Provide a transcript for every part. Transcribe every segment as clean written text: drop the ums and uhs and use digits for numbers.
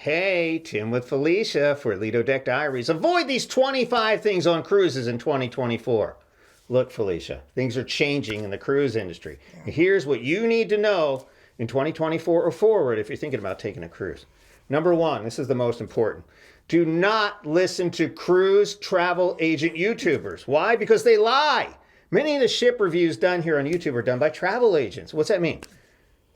Hey, Tim with Felicia for Lido Deck Diaries. Avoid these 25 things on cruises in 2024. Look, Felicia, things are changing in the cruise industry. Yeah. Here's what you need to know in 2024 or forward if you're thinking about taking a cruise. Number one, this is the most important. Do not listen to cruise travel agent YouTubers. Why? Because they lie. Many of the ship reviews done here on YouTube are done by travel agents. What's that mean?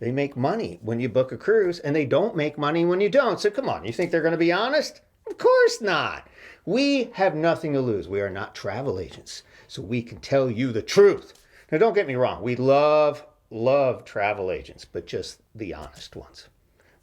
They make money when you book a cruise, and they don't make money when you don't. So come on, you think they're going to be honest? Of course not. We have nothing to lose. We are not travel agents, so we can tell you the truth. Now, don't get me wrong. We love travel agents, but just the honest ones.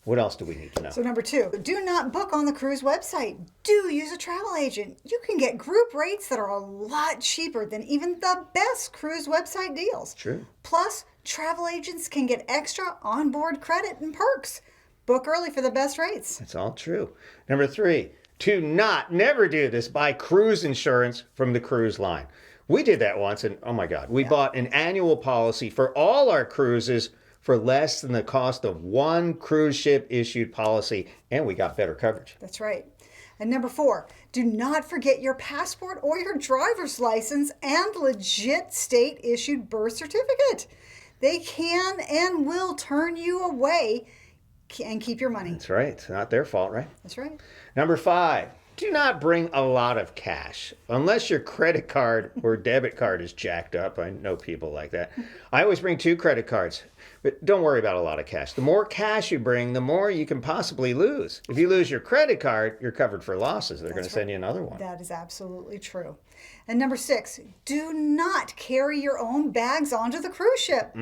What else do we need to know? So number two, do not book on the cruise website. Do use a travel agent. You can get group rates that are a lot cheaper than even the best cruise website deals. True. Plus, travel agents can get extra onboard credit and perks. Book early for the best rates. That's all true. Number three, never do this, buy cruise insurance from the cruise line. We did that once, and oh my God, we bought an annual policy for all our cruises for less than the cost of one cruise ship issued policy, and we got better coverage. That's right. And number four, do not forget your passport or your driver's license and legit state issued birth certificate. They can and will turn you away and keep your money. That's right. It's not their fault, right? That's right. Number five, do not bring a lot of cash unless your credit card or debit card is jacked up. I know people like that. I always bring 2 credit cards, but don't worry about a lot of cash. The more cash you bring, the more you can possibly lose. If you lose your credit card, you're covered for losses. They're going to send you another one. That is absolutely true. And number 6, do not carry your own bags onto the cruise ship.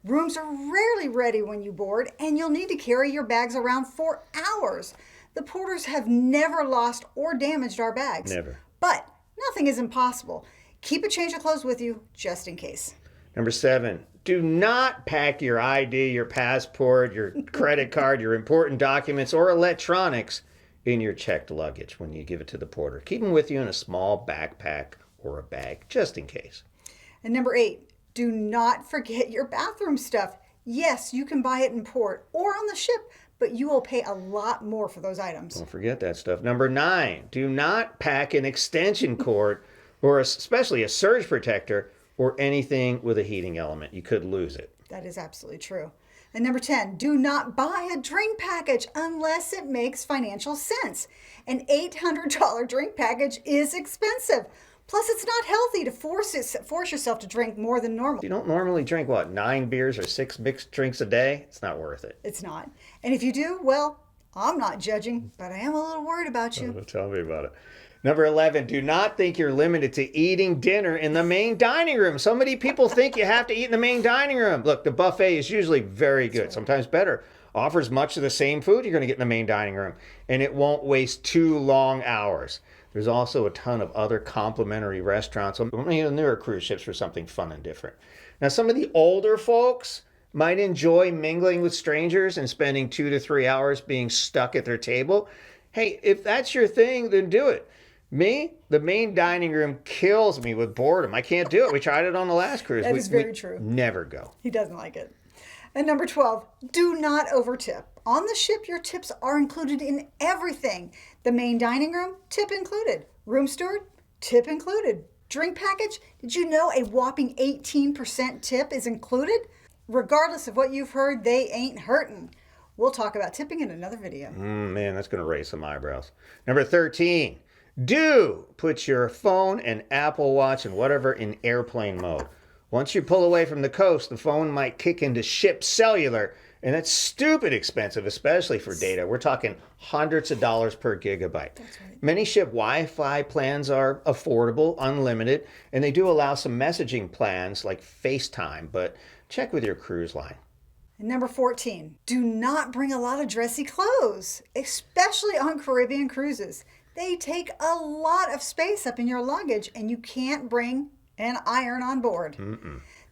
Rooms are rarely ready when you board, and you'll need to carry your bags around for hours. The porters have never lost or damaged our bags. Never. But nothing is impossible. Keep a change of clothes with you just in case. Number 7, do not pack your ID, your passport, your credit card, your important documents, or electronics in your checked luggage when you give it to the porter. Keep them with you in a small backpack or a bag, just in case. And number 8, do not forget your bathroom stuff. Yes, you can buy it in port or on the ship, but you will pay a lot more for those items. Don't forget that stuff. Number 9, do not pack an extension cord or especially a surge protector or anything with a heating element. You could lose it. That is absolutely true. And number 10, do not buy a drink package unless it makes financial sense. An $800 drink package is expensive. Plus, it's not healthy to force yourself to drink more than normal. You don't normally drink, 9 beers or 6 mixed drinks a day? It's not worth it. It's not. And if you do, well, I'm not judging, but I am a little worried about you. Oh, tell me about it. Number 11, do not think you're limited to eating dinner in the main dining room. So many people think you have to eat in the main dining room. Look, the buffet is usually very good, sometimes better. Offers much of the same food you're going to get in the main dining room, and it won't waste too long hours. There's also a ton of other complimentary restaurants on the newer cruise ships for something fun and different. Now, some of the older folks might enjoy mingling with strangers and spending 2 to 3 hours being stuck at their table. Hey, if that's your thing, then do it. Me, the main dining room kills me with boredom. I can't do it. We tried it on the last cruise. That is very true. Never go. He doesn't like it. And number 12, do not overtip. On the ship, your tips are included in everything. The main dining room, tip included. Room steward, tip included. Drink package, did you know a whopping 18% tip is included? Regardless of what you've heard, they ain't hurting. We'll talk about tipping in another video. Man, that's going to raise some eyebrows. Number 13, do put your phone and Apple Watch and whatever in airplane mode. Once you pull away from the coast, the phone might kick into ship cellular, and that's stupid expensive, especially for data. We're talking hundreds of dollars per gigabyte. That's right. Many ship Wi-Fi plans are affordable, unlimited, and they do allow some messaging plans like FaceTime, but check with your cruise line. And number 14, do not bring a lot of dressy clothes, especially on Caribbean cruises. They take a lot of space up in your luggage, and you can't bring an iron on board.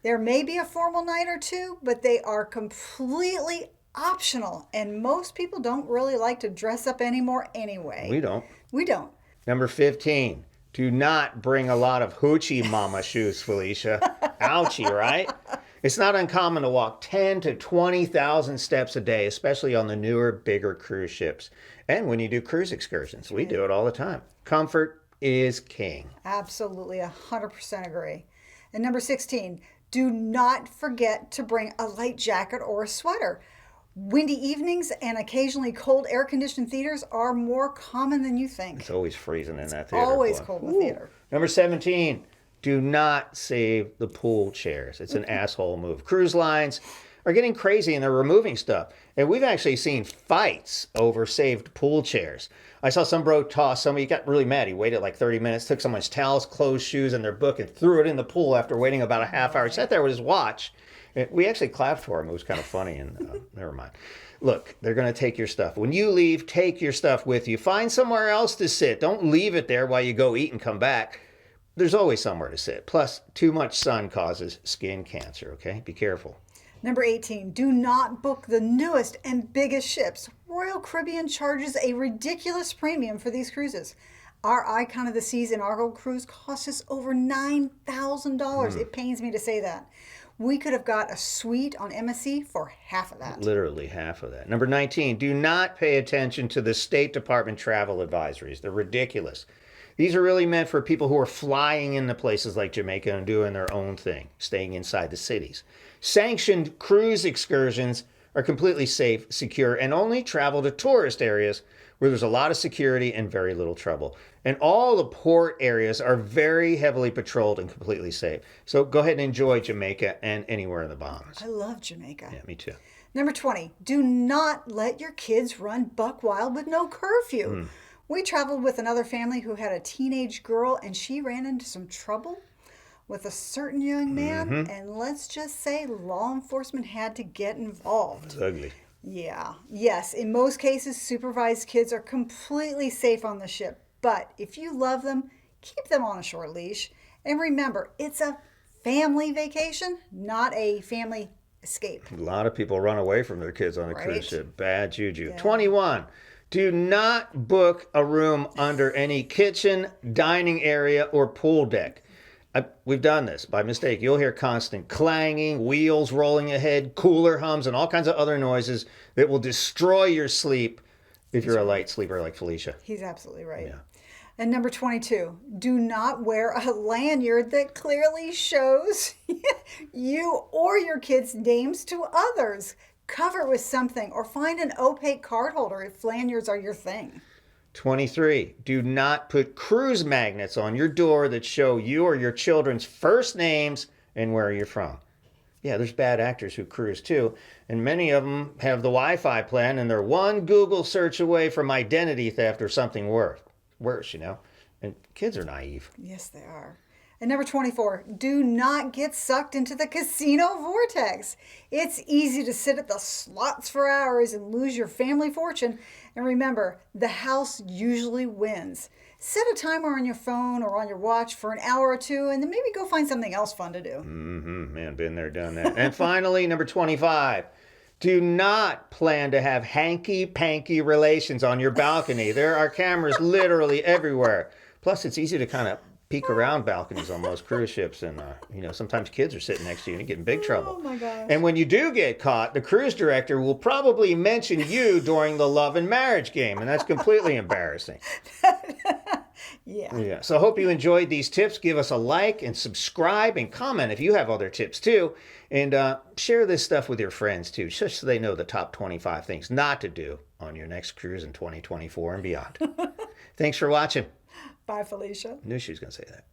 There may be a formal night or two, but they are completely optional, and most people don't really like to dress up anymore anyway. We don't. Number 15, do not bring a lot of hoochie mama shoes, Felicia. Ouchie, right? It's not uncommon to walk 10 to 20,000 steps a day, especially on the newer, bigger cruise ships. And when you do cruise excursions, we do it all the time. Comfort is king. Absolutely, 100% agree. And number 16, do not forget to bring a light jacket or a sweater. Windy evenings and occasionally cold air-conditioned theaters are more common than you think. It's always freezing in that theater. Always boy. cold in the theater. Number 17, do not save the pool chairs. It's an asshole move. Cruise lines are getting crazy and they're removing stuff. And we've actually seen fights over saved pool chairs. I saw some bro toss somebody, he got really mad. He waited like 30 minutes, took someone's towels, clothes, shoes, and their book and threw it in the pool after waiting about a half hour. He sat there with his watch. We actually clapped for him. It was kind of funny, and never mind. Look, they're going to take your stuff. When you leave, take your stuff with you. Find somewhere else to sit. Don't leave it there while you go eat and come back. There's always somewhere to sit. Plus, too much sun causes skin cancer, okay? Be careful. Number 18, do not book the newest and biggest ships. Royal Caribbean charges a ridiculous premium for these cruises. Our Icon of the Seas inaugural cruise cost us over $9,000. It pains me to say that. We could have got a suite on MSC for half of that. Literally half of that. Number 19, do not pay attention to the State Department travel advisories. They're ridiculous. These are really meant for people who are flying into places like Jamaica and doing their own thing, staying inside the cities. Sanctioned cruise excursions are completely safe, secure, and only travel to tourist areas where there's a lot of security and very little trouble. And all the port areas are very heavily patrolled and completely safe. So go ahead and enjoy Jamaica and anywhere in the Bahamas. I love Jamaica. Yeah, me too. Number 20, do not let your kids run buck wild with no curfew. We traveled with another family who had a teenage girl and she ran into some trouble with a certain young man. And let's just say law enforcement had to get involved. It's ugly. Yeah. Yes, in most cases, supervised kids are completely safe on the ship. But if you love them, keep them on a short leash. And remember, it's a family vacation, not a family escape. A lot of people run away from their kids on a Right. cruise ship. Bad juju. Yeah. 21. Do not book a room under any kitchen, dining area, or pool deck. We've done this by mistake. You'll hear constant clanging, wheels rolling ahead, cooler hums, and all kinds of other noises that will destroy your sleep if you're a light sleeper like Felicia. He's absolutely right. Yeah. And number 22, do not wear a lanyard that clearly shows you or your kids' names to others. Cover it with something or find an opaque card holder if lanyards are your thing. 23. Do not put cruise magnets on your door that show you or your children's first names and where you're from. Yeah, there's bad actors who cruise too, and many of them have the Wi-Fi plan and they're one Google search away from identity theft or something worse, you know. And kids are naive. Yes, they are. And number 24, do not get sucked into the casino vortex. It's easy to sit at the slots for hours and lose your family fortune. And remember, the house usually wins. Set a timer on your phone or on your watch for an hour or two, and then maybe go find something else fun to do. Man, been there, done that. And finally, number 25. Do not plan to have hanky panky relations on your balcony. There are cameras literally everywhere. Plus, it's easy to kind of peek around balconies on most cruise ships, and sometimes kids are sitting next to you and you get in big trouble. Oh my gosh. And when you do get caught, the cruise director will probably mention you during the love and marriage game, and that's completely embarrassing. Yeah. So I hope you enjoyed these tips. Give us a like and subscribe and comment if you have other tips too. And share this stuff with your friends too, just so they know the top 25 things not to do on your next cruise in 2024 and beyond. Thanks for watching. Bye, Felicia. Knew she was going to say that.